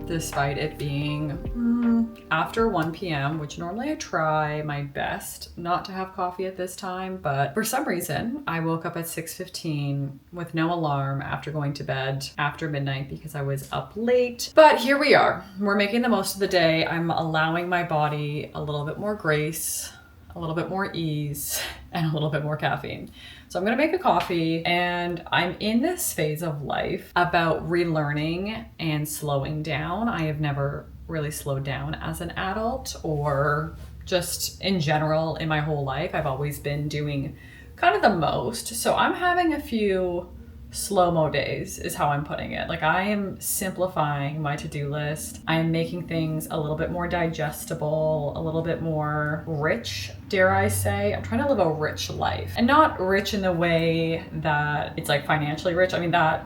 despite it being after 1 p.m., which normally I try my best not to have coffee at this time, but for some reason I woke up at 6:15 with no alarm after going to bed after midnight because I was up late. But here we are. We're making the most of the day. I'm allowing my body a little bit more grace, a little bit more ease, and a little bit more caffeine. So I'm gonna make a coffee, and I'm in this phase of life about relearning and slowing down. I have never really slowed down as an adult or just in general in my whole life. I've always been doing kind of the most. So I'm having a few slow-mo days is how I'm putting it. Like, I am simplifying my to-do list. I am making things a little bit more digestible, a little bit more rich, dare I say. I'm trying to live a rich life, and not rich in the way that it's like financially rich. I mean, that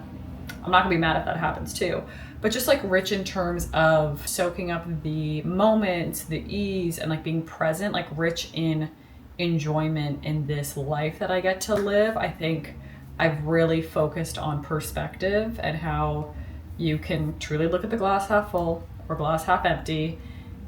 I'm not gonna be mad if that happens too, but just like rich in terms of soaking up the moment, the ease, and like being present, like rich in enjoyment in this life that I get to live. I think I've really focused on perspective and how you can truly look at the glass half full or glass half empty.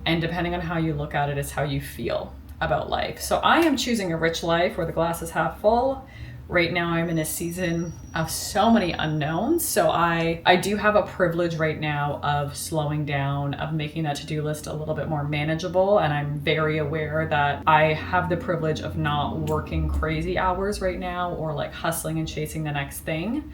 And depending on how you look at it is how you feel about life. So I am choosing a rich life where the glass is half full. Right now I'm in a season of so many unknowns. So I do have a privilege right now of slowing down, of making that to-do list a little bit more manageable. And I'm very aware that I have the privilege of not working crazy hours right now or like hustling and chasing the next thing.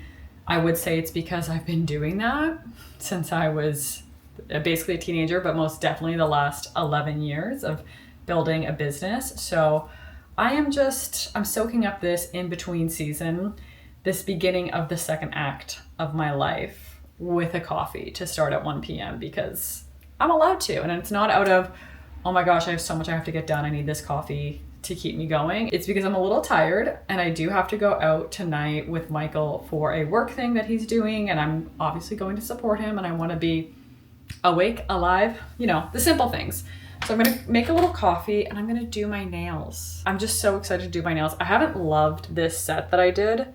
I would say it's because I've been doing that since I was basically a teenager, but most definitely the last 11 years of building a business. So I'm soaking up this in-between season, this beginning of the second act of my life with a coffee to start at 1 p.m. because I'm allowed to. And it's not out of, oh my gosh, I have so much I have to get done, I need this coffee to keep me going. It's because I'm a little tired and I do have to go out tonight with Michael for a work thing that he's doing, and I'm obviously going to support him, and I want to be awake, alive, the simple things. So I'm gonna make a little coffee and I'm gonna do my nails. I'm just so excited to do my nails. I haven't loved this set that I did.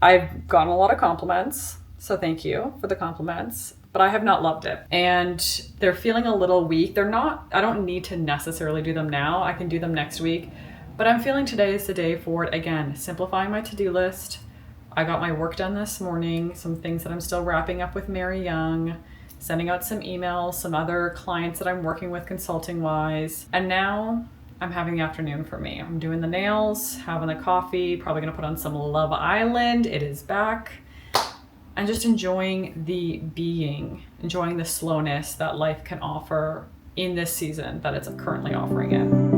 I've gotten a lot of compliments, so thank you for the compliments, but I have not loved it. And they're feeling a little weak. I don't need to necessarily do them now. I can do them next week, but I'm feeling today is the day for it. Again, simplifying my to-do list. I got my work done this morning, some things that I'm still wrapping up with Mary Young, sending out some emails, some other clients that I'm working with consulting wise. And now I'm having the afternoon for me. I'm doing the nails, having the coffee, probably gonna put on some Love Island. It is back. And just enjoying enjoying the slowness that life can offer in this season that it's currently offering it.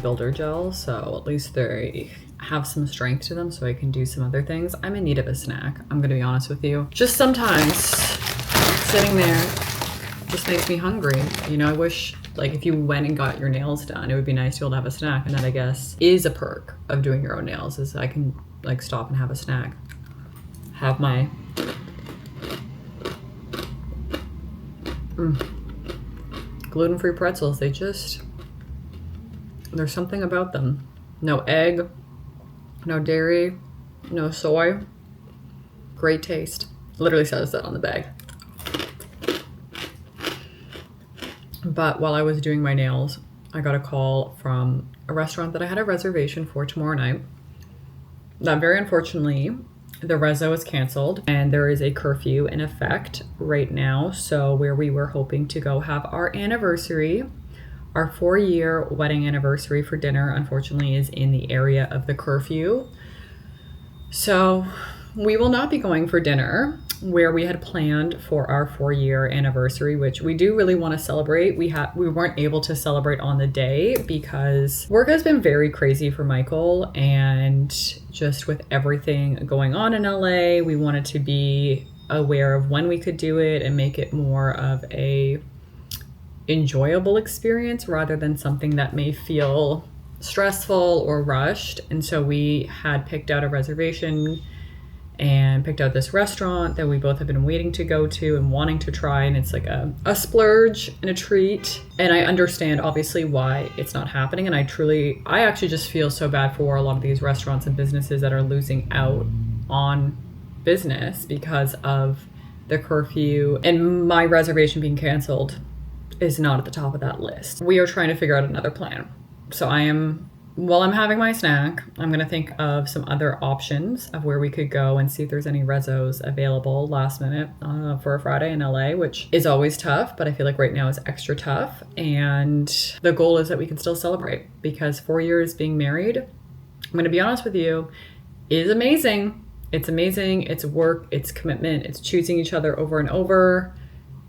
Builder gel, so at least they have some strength to them so I can do some other things. I'm in need of a snack, I'm gonna be honest with you. Just sometimes sitting there just makes me hungry. I wish like if you went and got your nails done, it would be nice to be able to have a snack, and that I guess is a perk of doing your own nails, is I can like stop and have a snack. Have my gluten-free pretzels. There's something about them. No egg, no dairy, no soy. Great taste. Literally says that on the bag. But while I was doing my nails, I got a call from a restaurant that I had a reservation for tomorrow night. That very unfortunately, the reso is canceled and there is a curfew in effect right now. So where we were hoping to go have our anniversary, our 4-year wedding anniversary for dinner, unfortunately, is in the area of the curfew. So we will not be going for dinner. where we had planned for our 4-year anniversary, which we do really want to celebrate. We weren't able to celebrate on the day because work has been very crazy for Michael, and just with everything going on in LA, we wanted to be aware of when we could do it and make it more of a enjoyable experience rather than something that may feel stressful or rushed. And so we had picked out a reservation and picked out this restaurant that we both have been waiting to go to and wanting to try, and it's like a splurge and a treat. And I understand obviously why it's not happening, and I actually just feel so bad for a lot of these restaurants and businesses that are losing out on business because of the curfew, and my reservation being canceled is not at the top of that list. We are trying to figure out another plan. So while I'm having my snack, I'm going to think of some other options of where we could go and see if there's any resos available last minute for a Friday in LA, which is always tough, but I feel like right now is extra tough. And the goal is that we can still celebrate, because 4 years being married, I'm going to be honest with you, is amazing. It's amazing. It's work, it's commitment, it's choosing each other over and over.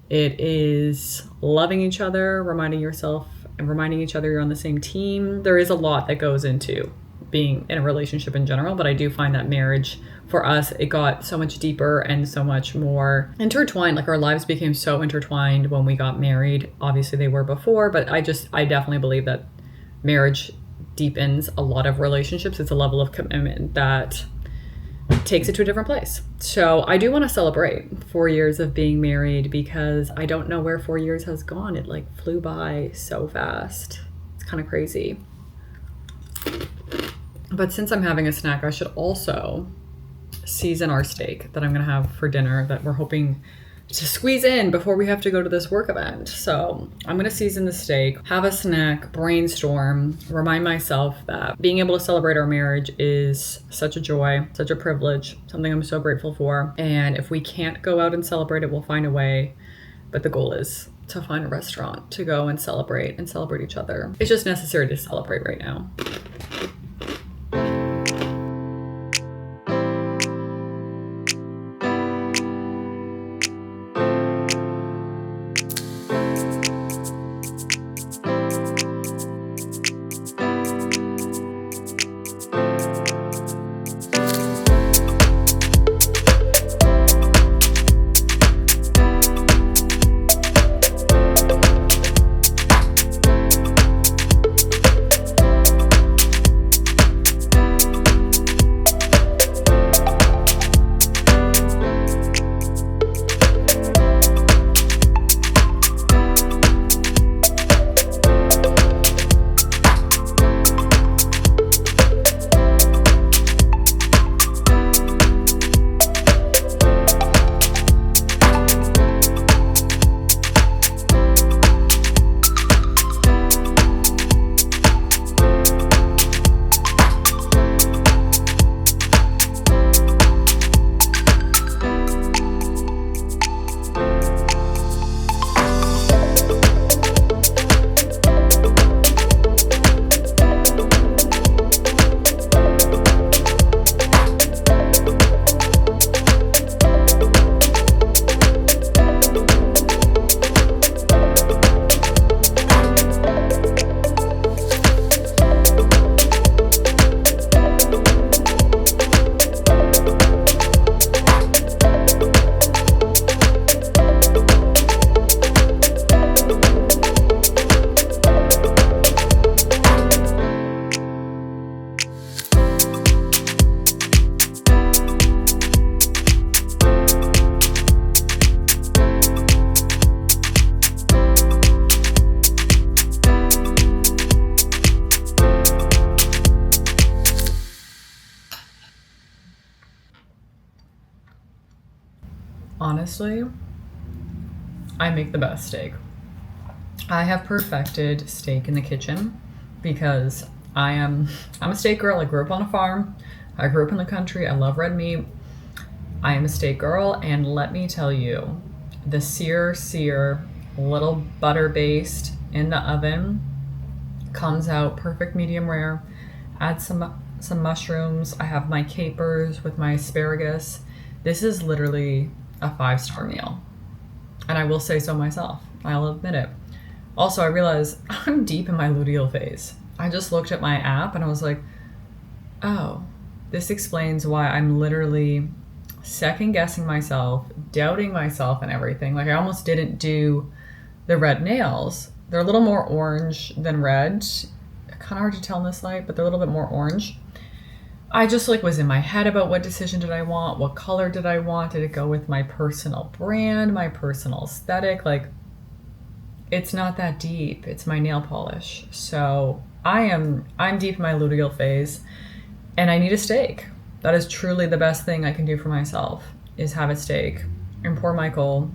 It is loving each other, reminding yourself and reminding each other you're on the same team. There is a lot that goes into being in a relationship in general, but I do find that marriage, for us, it got so much deeper and so much more intertwined. Like, our lives became so intertwined when we got married. Obviously they were before, but I definitely believe that marriage deepens a lot of relationships. It's a level of commitment that takes it to a different place. So I do want to celebrate 4 years of being married, because I don't know where 4 years has gone. It like flew by so fast. It's kind of crazy. But since I'm having a snack, I should also season our steak that I'm going to have for dinner that we're hoping to squeeze in before we have to go to this work event. So I'm going to season the steak, have a snack, brainstorm, remind myself that being able to celebrate our marriage is such a joy, such a privilege, something I'm so grateful for. And if we can't go out and celebrate it, we'll find a way. But the goal is to find a restaurant to go and celebrate each other. It's just necessary to celebrate right now. Honestly, I make the best steak. I have perfected steak in the kitchen because I'm a steak girl. I grew up on a farm. I grew up in the country. I love red meat. I am a steak girl, and let me tell you, the sear, little butter based in the oven comes out perfect medium rare. Add some mushrooms. I have my capers with my asparagus. This is literally a 5-star meal. And I will say so myself. I'll admit it. Also, I realized I'm deep in my luteal phase. I just looked at my app and I was like, oh, this explains why I'm literally second guessing myself, doubting myself and everything. Like I almost didn't do the red nails. They're a little more orange than red. Kind of hard to tell in this light, but they're a little bit more orange. I just like was in my head about what decision did I want? What color did I want? Did it go with my personal brand, my personal aesthetic? Like it's not that deep. It's my nail polish. So I'm deep in my luteal phase and I need a steak. That is truly the best thing I can do for myself is have a steak. And poor Michael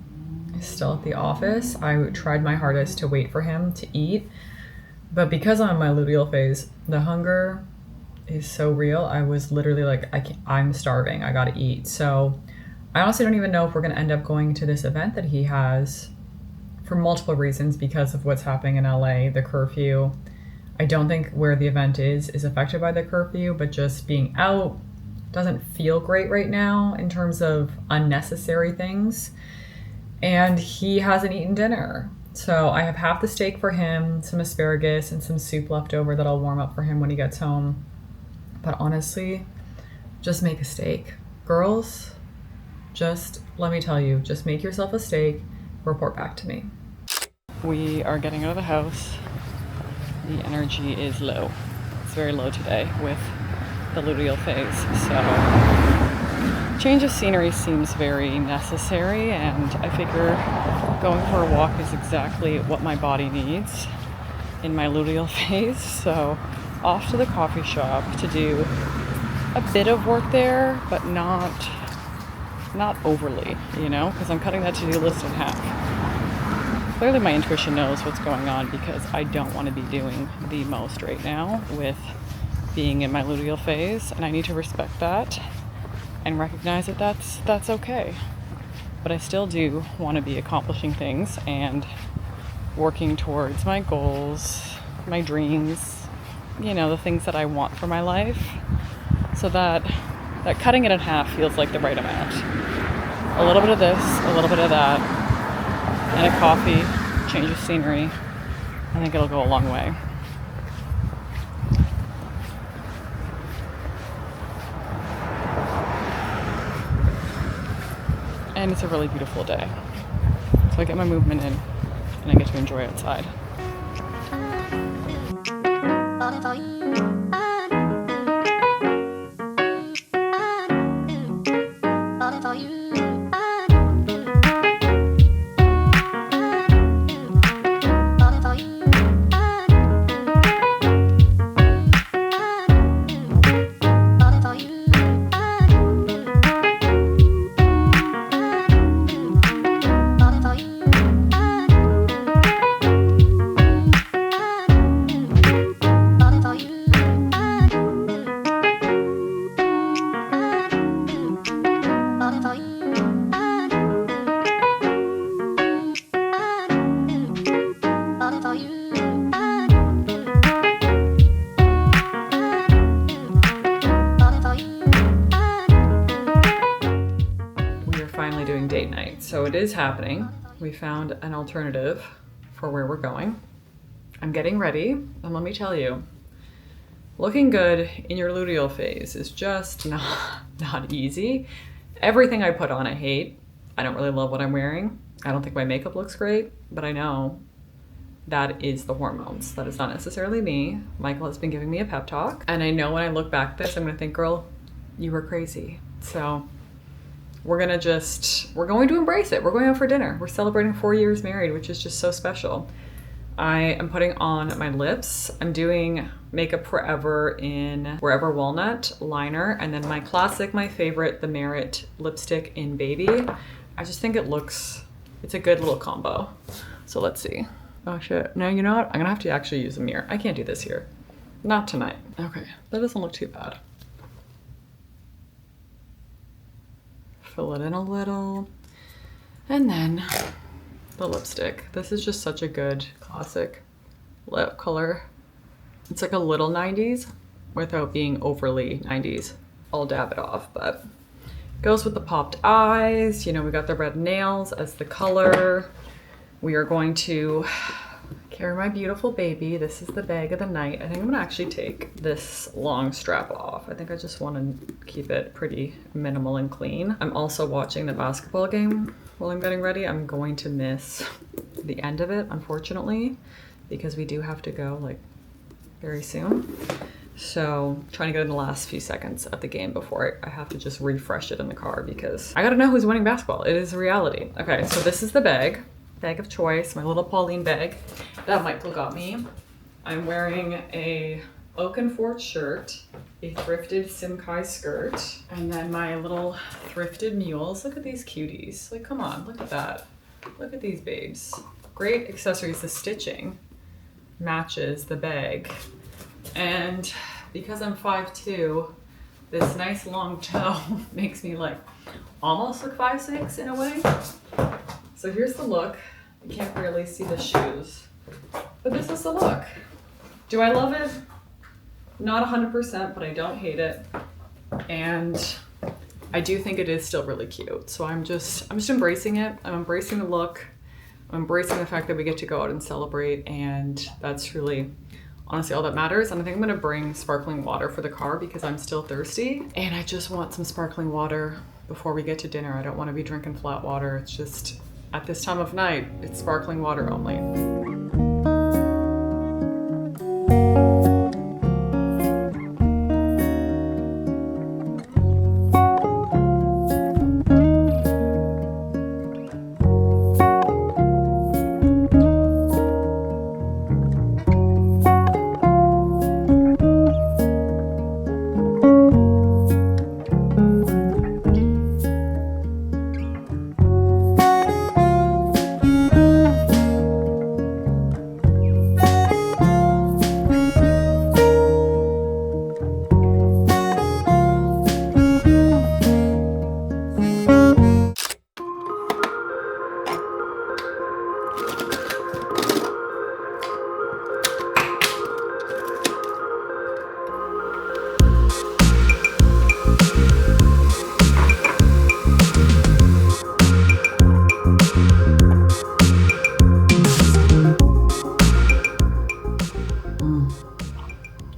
is still at the office. I tried my hardest to wait for him to eat, but because I'm in my luteal phase, the hunger is so real. I was literally like, I'm starving. I gotta eat. So I honestly don't even know if we're gonna end up going to this event that he has for multiple reasons because of what's happening in LA, the curfew. I don't think where the event is affected by the curfew, but just being out doesn't feel great right now in terms of unnecessary things. And he hasn't eaten dinner. So I have half the steak for him, some asparagus and some soup left over that I'll warm up for him when he gets home. But honestly, just make a steak. Girls, just let me tell you, just make yourself a steak, report back to me. We are getting out of the house. The energy is low. It's very low today with the luteal phase. So change of scenery seems very necessary, and I figure going for a walk is exactly what my body needs in my luteal phase. So off to the coffee shop to do a bit of work there, but not overly, you know, because I'm cutting that to-do list in half. Clearly my intuition knows what's going on because I don't want to be doing the most right now with being in my luteal phase, and I need to respect that and recognize that that's okay. But I still do want to be accomplishing things and working towards my goals, my dreams, you know, the things that I want for my life, so that cutting it in half feels like the right amount. A little bit of this, a little bit of that, and a coffee, change of scenery. I think it'll go a long way. And it's a really beautiful day. So I get my movement in and I get to enjoy outside. Date night. So it is happening. We found an alternative for where we're going. I'm getting ready, and let me tell you, looking good in your luteal phase is just not easy. Everything I put on I hate. I don't really love what I'm wearing. I don't think my makeup looks great, but I know that is the hormones. That is not necessarily me. Michael has been giving me a pep talk, and I know when I look back at this, I'm gonna think, girl, you were crazy. So we're going to embrace it. We're going out for dinner. We're celebrating 4 years married, which is just so special. I am putting on my lips. I'm doing Makeup Forever in Forever Walnut liner, and then my classic, my favorite, the Merit lipstick in Baby. I just think it's a good little combo. So let's see. Oh shit. No, you know what? I'm gonna have to actually use a mirror. I can't do this here. Not tonight. Okay, that doesn't look too bad. Fill it in a little, and then the lipstick. This is just such a good classic lip color. It's like a little 90s without being overly 90s. I'll dab it off, but Goes with the popped eyes. You know, we got the red nails as the color. We are going to carry my beautiful baby. This is the bag of the night. I think I'm gonna actually take this long strap off. I think I just want to keep it pretty minimal and clean. I'm also watching the basketball game while I'm getting ready. I'm going to miss the end of it, unfortunately, because we do have to go like very soon. So trying to get in the last few seconds of the game before I have to just refresh it in the car because I gotta know who's winning basketball. It is a reality. Okay, so this is the bag of choice, my little Pauline bag that Michael got me. I'm wearing a Oakenford shirt, a thrifted Simkai skirt, and then my little thrifted mules. Look at these cuties. Like, come on, look at that. Look at these babes. Great accessories. The stitching matches the bag. And because I'm 5'2", this nice long toe makes me like almost look 5'6" in a way. So here's the look. You can't really see the shoes, but this is the look. Do I love it? Not 100%, but I don't hate it. And I do think it is still really cute. So I'm just embracing it. I'm embracing the look. I'm embracing the fact that we get to go out and celebrate. And that's really, honestly, all that matters. And I think I'm gonna bring sparkling water for the car because I'm still thirsty. And I just want some sparkling water before we get to dinner. I don't wanna be drinking flat water. It's just, at this time of night, it's sparkling water only.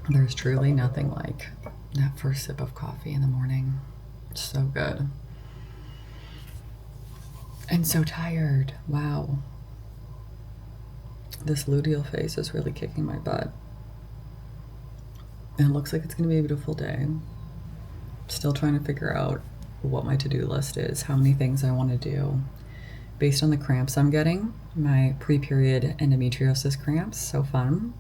There's truly nothing like that first sip of coffee in the morning. It's so good. And so tired. Wow. This luteal phase is really kicking my butt. And it looks like it's going to be a beautiful day. Still trying to figure out what my to-do list is, how many things I want to do. Based on the cramps I'm getting, my pre-period endometriosis cramps, so fun.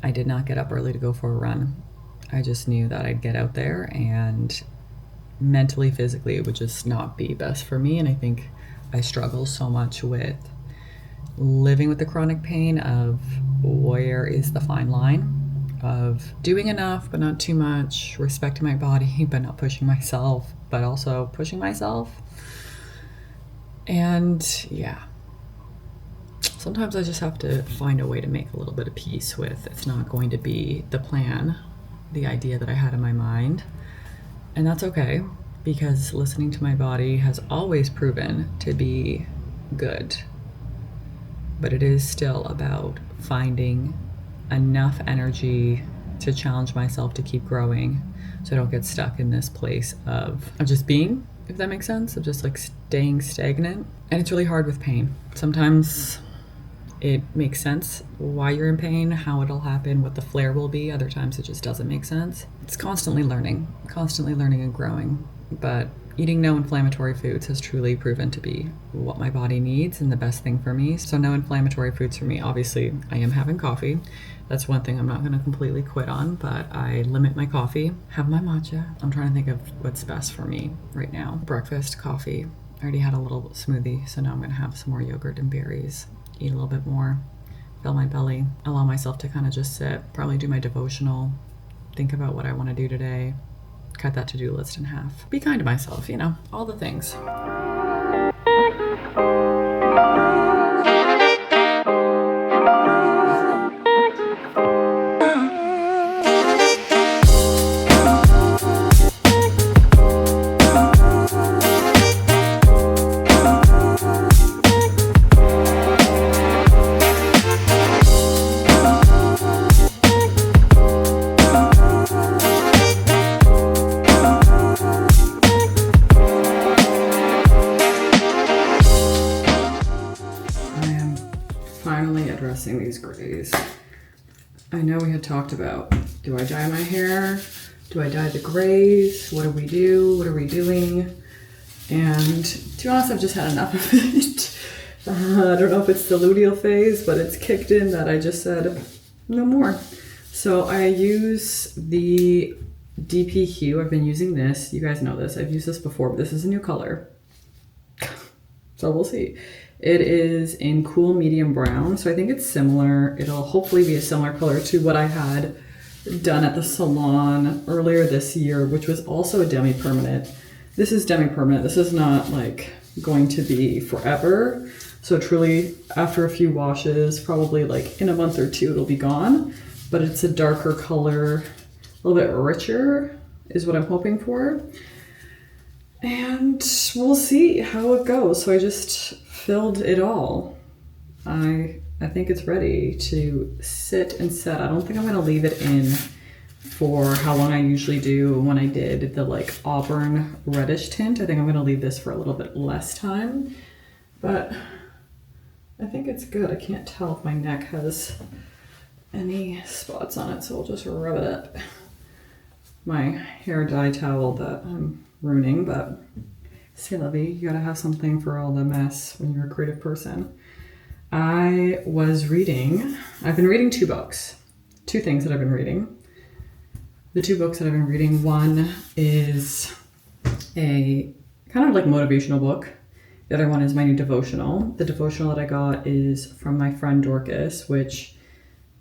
I did not get up early to go for a run. I just knew that I'd get out there and mentally, physically, it would just not be best for me. And I think I struggle so much with living with the chronic pain of where is the fine line of doing enough, but not too much, respecting my body, but not pushing myself, but also pushing myself. And yeah. Sometimes I just have to find a way to make a little bit of peace with it's not going to be the plan, the idea that I had in my mind. And that's okay, because listening to my body has always proven to be good. But it is still about finding enough energy to challenge myself to keep growing so I don't get stuck in this place of just being, if that makes sense, of just like staying stagnant. And it's really hard with pain. Sometimes it makes sense why you're in pain, how it'll happen, what the flare will be. Other times it just doesn't make sense. It's constantly learning and growing. But eating no inflammatory foods has truly proven to be what my body needs and the best thing for me. So no inflammatory foods for me. Obviously, I am having coffee. That's one thing I'm not going to completely quit on, but I limit my coffee, have my matcha. I'm trying to think of what's best for me right now. Breakfast, coffee. I already had a little smoothie, so now I'm going to have some more yogurt and berries. Eat a little bit more, fill my belly, allow myself to kind of just sit, probably do my devotional, think about what I want to do today, cut that to-do list in half, be kind to myself, you know, all the things. groceries. I know we had talked about, do I dye my hair? Do I dye the grays? What do we do? What are we doing? And to be honest, I've just had enough of it. I don't know if it's the luteal phase, but it's kicked in that I just said no more. So I use the DP Hue. I've been using this. You guys know this. I've used this before, but this is a new color. So we'll see. It is in cool medium brown. So I think it's similar. It'll hopefully be a similar color to what I had done at the salon earlier this year, which was also a demi-permanent. This is demi-permanent. This is not like going to be forever. So truly after a few washes, probably like in a month or two, it'll be gone, but it's a darker color, a little bit richer is what I'm hoping for. And we'll see how it goes. So I just filled it all. I think it's ready to sit and set. I don't think I'm gonna leave it in for how long I usually do when I did the like auburn reddish tint. I think I'm gonna leave this for a little bit less time, but I think it's good. I can't tell if my neck has any spots on it, so I'll just rub it up. My hair dye towel that I'm ruining, but c'est la vie. You gotta have something for all the mess when you're a creative person. I've been reading 2 books, 2 things that I've been reading. The 2 books that I've been reading, one is a kind of like motivational book. The other one is my new devotional. The devotional that I got is from my friend Dorcas, which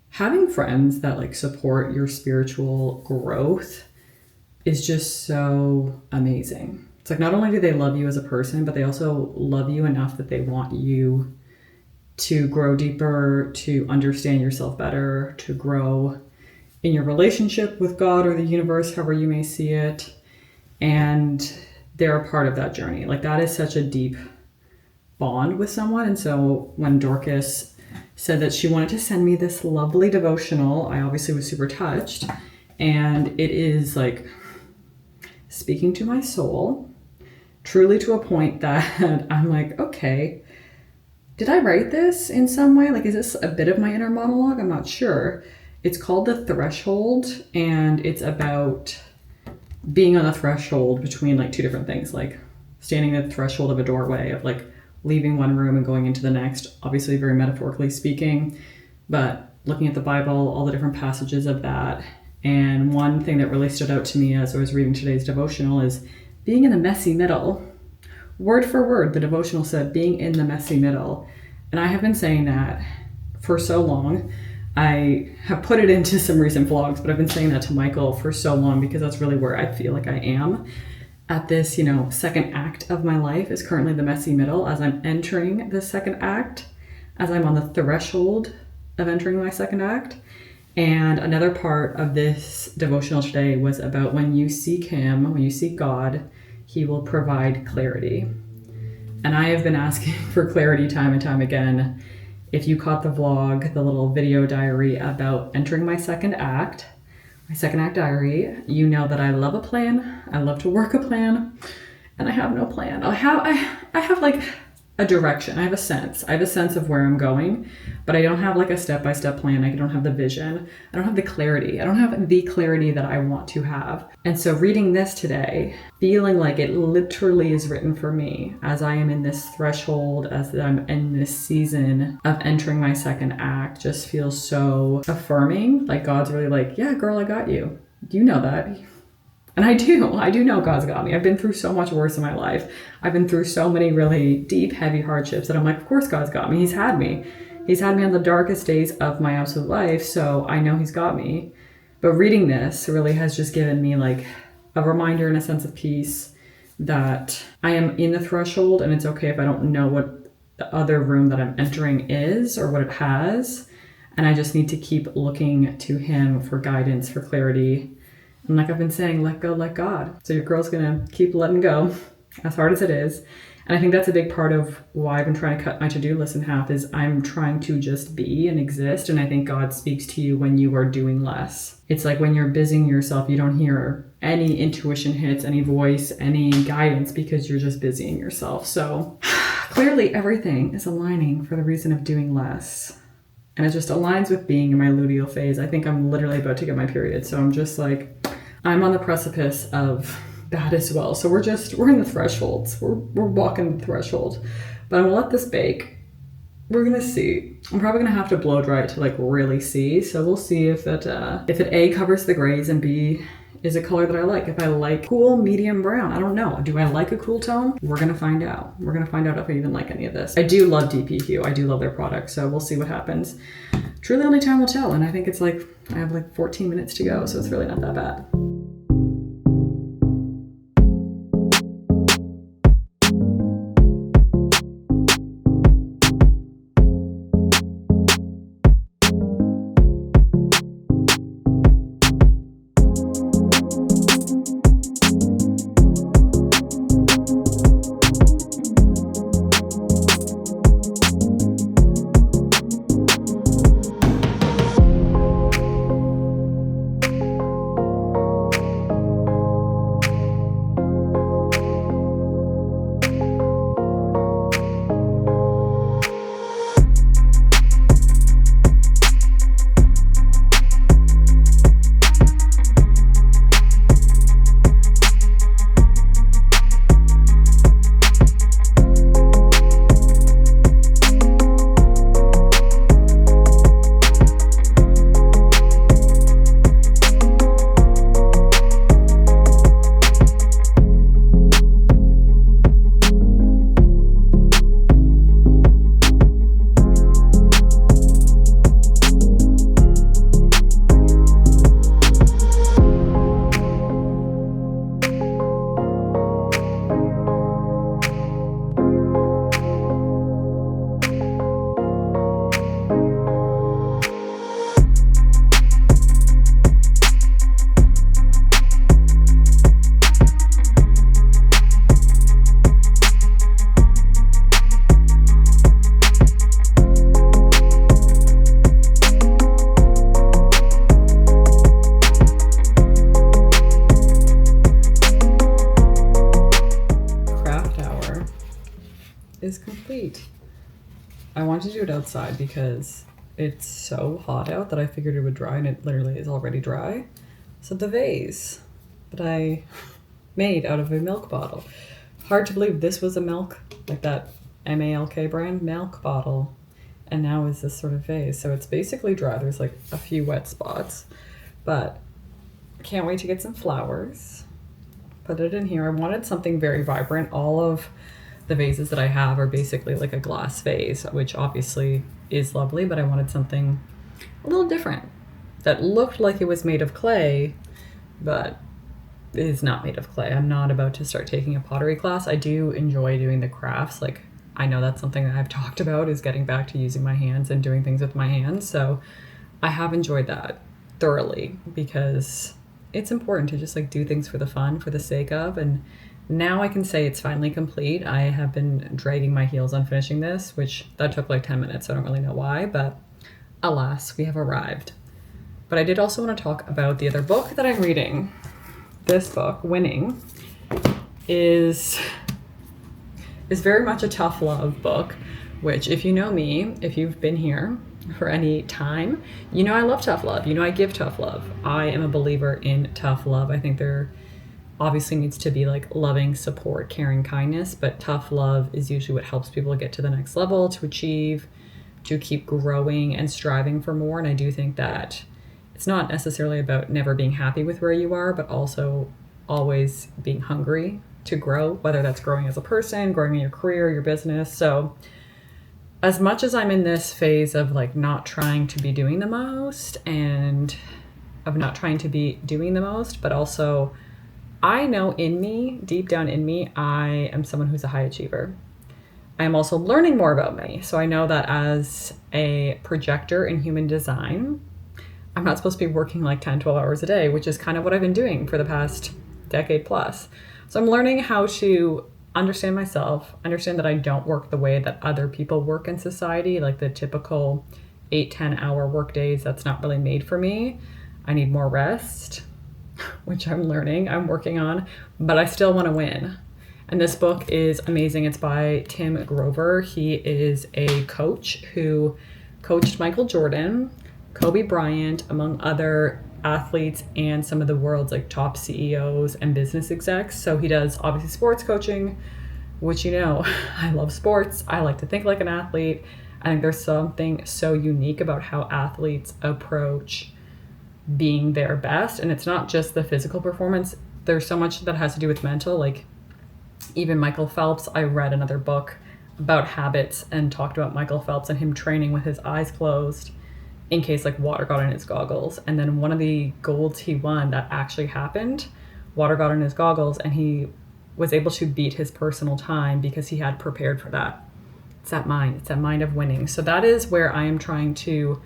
having friends that like support your spiritual growth is just so amazing. It's like not only do they love you as a person, but they also love you enough that they want you to grow deeper, to understand yourself better, to grow in your relationship with God or the universe, however you may see it. And they're a part of that journey. Like that is such a deep bond with someone. And so when Dorcas said that she wanted to send me this lovely devotional, I obviously was super touched. And it is like speaking to my soul, truly to a point that I'm like, okay, did I write this in some way? Like, is this a bit of my inner monologue? I'm not sure. It's called The Threshold, and it's about being on the threshold between like 2 different things, like standing at the threshold of a doorway, of like leaving one room and going into the next, obviously very metaphorically speaking, but looking at the Bible, all the different passages of that. And one thing that really stood out to me as I was reading today's devotional is being in the messy middle. Word for word, the devotional said, being in the messy middle. And I have been saying that for so long. I have put it into some recent vlogs, but I've been saying that to Michael for so long because that's really where I feel like I am at this, second act of my life is currently the messy middle as I'm entering the second act, as I'm on the threshold of entering my second act. And another part of this devotional today was about when you seek Him, when you seek God, He will provide clarity. And I have been asking for clarity time and time again. If you caught the vlog, the little video diary about entering my second act diary, you know that I love a plan. I love to work a plan, and I have no plan. I have like a direction. I have a sense. I have a sense of where I'm going, but I don't have like a step-by-step plan. I don't have the vision. I don't have the clarity. I don't have the clarity that I want to have. And so reading this today, feeling like it literally is written for me as I am in this threshold, as I'm in this season of entering my second act, just feels so affirming. Like God's really like, yeah, girl, I got you. You know that. And I do know God's got me. I've been through so much worse in my life. I've been through so many really deep, heavy hardships that I'm like, of course God's got me. He's had me. He's had me on the darkest days of my absolute life. So I know He's got me. But reading this really has just given me like a reminder and a sense of peace that I am in the threshold, and it's okay if I don't know what the other room that I'm entering is or what it has. And I just need to keep looking to Him for guidance, for clarity. And like I've been saying, let go, let God. So your girl's gonna keep letting go, as hard as it is. And I think that's a big part of why I've been trying to cut my to-do list in half, is I'm trying to just be and exist. And I think God speaks to you when you are doing less. It's like when you're busying yourself, you don't hear any intuition hits, any voice, any guidance, because you're just busying yourself. So clearly everything is aligning for the reason of doing less. And it just aligns with being in my luteal phase. I think I'm literally about to get my period. So I'm just like, I'm on the precipice of that as well. So we're in the thresholds. We're walking the threshold. But I'm gonna let this bake. We're gonna see. I'm probably gonna have to blow dry it to like really see. So we'll see if it A, covers the grays, and B, is a color that I like. If I like cool medium brown, I don't know. Do I like a cool tone? We're gonna find out. We're gonna find out if I even like any of this. I do love DPQ. I do love their product. So we'll see what happens. Truly only time will tell. And I think it's like, I have like 14 minutes to go. So it's really not that bad. Is complete. I wanted to do it outside because it's so hot out that I figured it would dry, and it literally is already dry. So the vase that I made out of a milk bottle. Hard to believe this was a milk, like that MALK brand milk bottle, and now is this sort of vase. So it's basically dry. There's like a few wet spots, but I can't wait to get some flowers. Put it in here. I wanted something very vibrant. All of the vases that I have are basically like a glass vase, which obviously is lovely, but I wanted something a little different that looked like it was made of clay, but it is not made of clay. I'm not about to start taking a pottery class. I do enjoy doing the crafts. Like, I know that's something that I've talked about, is getting back to using my hands and doing things with my hands. So I have enjoyed that thoroughly, because it's important to just like do things for the fun, for the sake of. And now I can say it's finally complete. I have been dragging my heels on finishing this, which that took like 10 minutes. So I don't really know why, but alas, we have arrived. But I did also want to talk about the other book that I'm reading. This book, Winning, is very much a tough love book, which, if you know me, if you've been here for any time, you know I love tough love. You know I give tough love. I am a believer in tough love. I think there obviously needs to be like loving support, caring, kindness, but tough love is usually what helps people get to the next level, to achieve, to keep growing and striving for more. And I do think that it's not necessarily about never being happy with where you are, but also always being hungry to grow, whether that's growing as a person, growing in your career, your business. So as much as I'm in this phase of like not trying to be doing the most, and of not trying to be doing the most, but also I know in me, deep down in me, I am someone who's a high achiever. I am also learning more about me. So I know that as a projector in human design, I'm not supposed to be working like 10, 12 hours a day, which is kind of what I've been doing for the past decade plus. So I'm learning how to understand myself, understand that I don't work the way that other people work in society, like the typical 8-10 hour work days. That's not really made for me. I need more rest, which I'm learning, I'm working on, but I still want to win. And this book is amazing. It's by Tim Grover. He is a coach who coached Michael Jordan, Kobe Bryant, among other athletes and some of the world's like top CEOs and business execs. So he does obviously sports coaching, which, you know, I love sports. I like to think like an athlete. I think there's something so unique about how athletes approach being their best. And it's not just the physical performance. There's so much that has to do with mental. Like even Michael Phelps, I read another book about habits and talked about Michael Phelps and him training with his eyes closed in case like water got in his goggles. And then one of the golds he won that actually happened, water got in his goggles, and he was able to beat his personal time because he had prepared for that. It's that mind of winning. So that is where I am trying to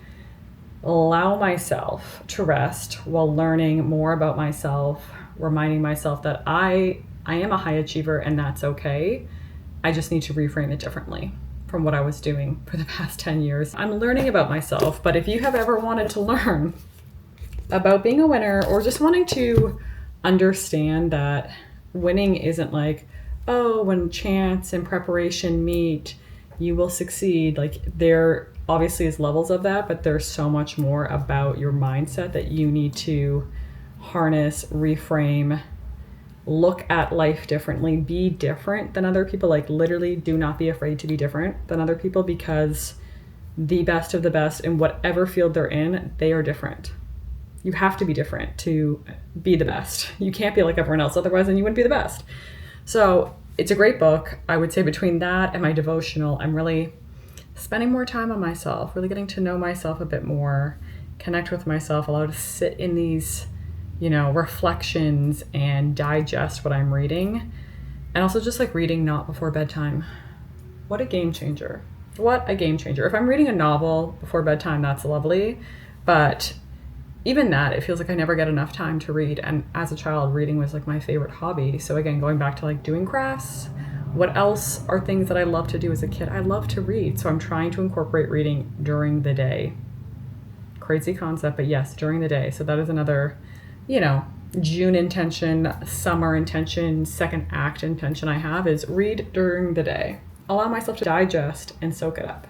allow myself to rest while learning more about myself, reminding myself that I am a high achiever and that's okay. I just need to reframe it differently from what I was doing for the past 10 years. I'm learning about myself, but if you have ever wanted to learn about being a winner or just wanting to understand that winning isn't like, oh, when chance and preparation meet, you will succeed. Like there obviously is levels of that, but there's so much more about your mindset that you need to harness, reframe, look at life differently, be different than other people. Like literally do not be afraid to be different than other people, because the best of the best in whatever field they're in, they are different. You have to be different to be the best. You can't be like everyone else, otherwise then you wouldn't be the best. So it's a great book. I would say between that and my devotional, I'm really spending more time on myself, really getting to know myself a bit more, connect with myself, allow to sit in these, you know, reflections and digest what I'm reading. And also just like reading not before bedtime. What a game changer. What a game changer. If I'm reading a novel before bedtime, that's lovely. But even that, it feels like I never get enough time to read. And as a child, reading was like my favorite hobby. So again, going back to like doing crafts, what else are things that I love to do as a kid? I love to read. So I'm trying to incorporate reading during the day. Crazy concept, but yes, during the day. So that is another, you know, June intention, summer intention, second act intention I have is read during the day. Allow myself to digest and soak it up.